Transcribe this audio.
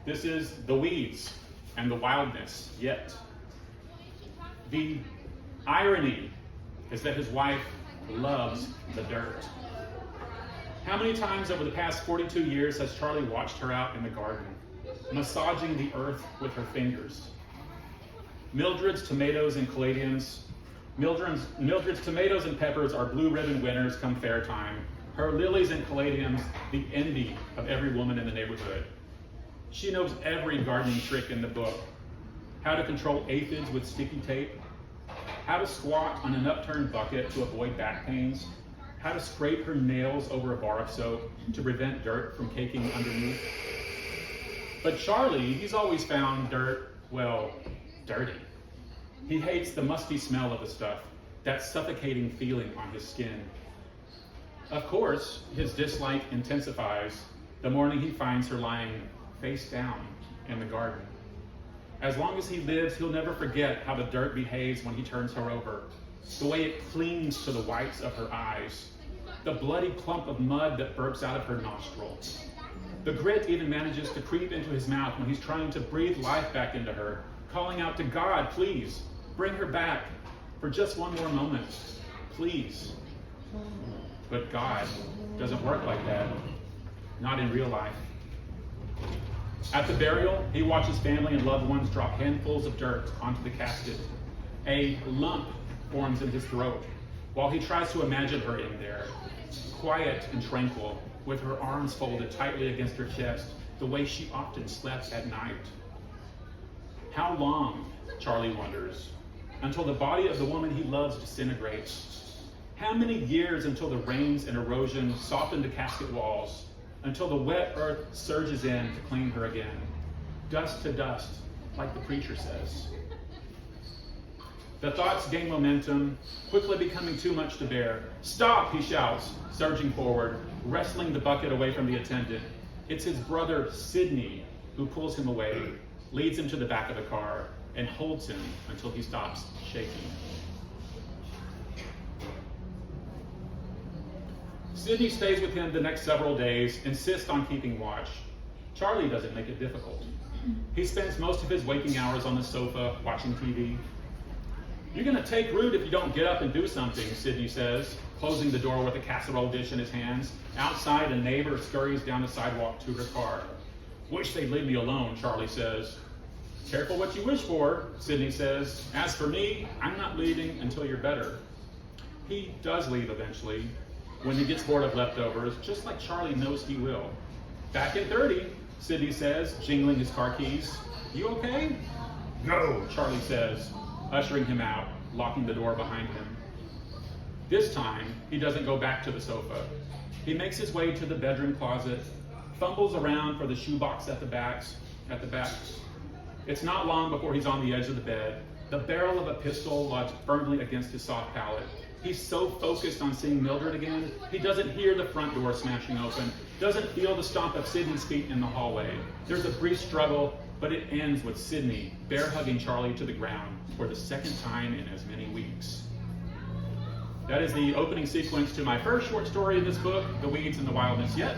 This is the weeds and the wildness yet. The irony is that his wife loves the dirt. How many times over the past 42 years has Charlie watched her out in the garden, massaging the earth with her fingers? Mildred's tomatoes and peppers are blue ribbon winners come fair time. Her lilies and caladiums, the envy of every woman in the neighborhood. She knows every gardening trick in the book. How to control aphids with sticky tape. How to squat on an upturned bucket to avoid back pains. How to scrape her nails over a bar of soap to prevent dirt from caking underneath. But Charlie, he's always found dirt, well, dirty. He hates the musty smell of the stuff, that suffocating feeling on his skin. Of course, his dislike intensifies the morning he finds her lying face down in the garden. As long as he lives, he'll never forget how the dirt behaves when he turns her over, the way it clings to the whites of her eyes, the bloody clump of mud that burps out of her nostrils. The grit even manages to creep into his mouth when he's trying to breathe life back into her, calling out to God, please, bring her back for just one more moment, please. But God doesn't work like that, not in real life. At the burial, he watches family and loved ones drop handfuls of dirt onto the casket. A lump forms in his throat while he tries to imagine her in there, quiet and tranquil, with her arms folded tightly against her chest, the way she often slept at night. How long, Charlie wonders, until the body of the woman he loves disintegrates? How many years until the rains and erosion soften the casket walls, until the wet earth surges in to clean her again, dust to dust, like the preacher says? The thoughts gain momentum, quickly becoming too much to bear. Stop, he shouts, surging forward, wrestling the bucket away from the attendant. It's his brother, Sidney, who pulls him away, leads him to the back of the car, and holds him until he stops shaking. Sidney stays with him the next several days, insists on keeping watch. Charlie doesn't make it difficult. He spends most of his waking hours on the sofa, watching TV. You're going to take root if you don't get up and do something, Sidney says, closing the door with a casserole dish in his hands. Outside, a neighbor scurries down the sidewalk to her car. Wish they'd leave me alone, Charlie says. Careful what you wish for, Sidney says. As for me, I'm not leaving until you're better. He does leave eventually, when he gets bored of leftovers, just like Charlie knows he will. Back in 30, Sidney says, jingling his car keys. You okay? Go, Charlie says, ushering him out, locking the door behind him. This time, he doesn't go back to the sofa. He makes his way to the bedroom closet, fumbles around for the shoebox at the back. It's not long before he's on the edge of the bed, the barrel of a pistol lodged firmly against his soft palate. He's so focused on seeing Mildred again, he doesn't hear the front door smashing open, doesn't feel the stomp of Sidney's feet in the hallway. There's a brief struggle, but it ends with Sidney bear-hugging Charlie to the ground for the second time in as many weeks. That is the opening sequence to my first short story in this book, The Weeds and the Wildness Yet.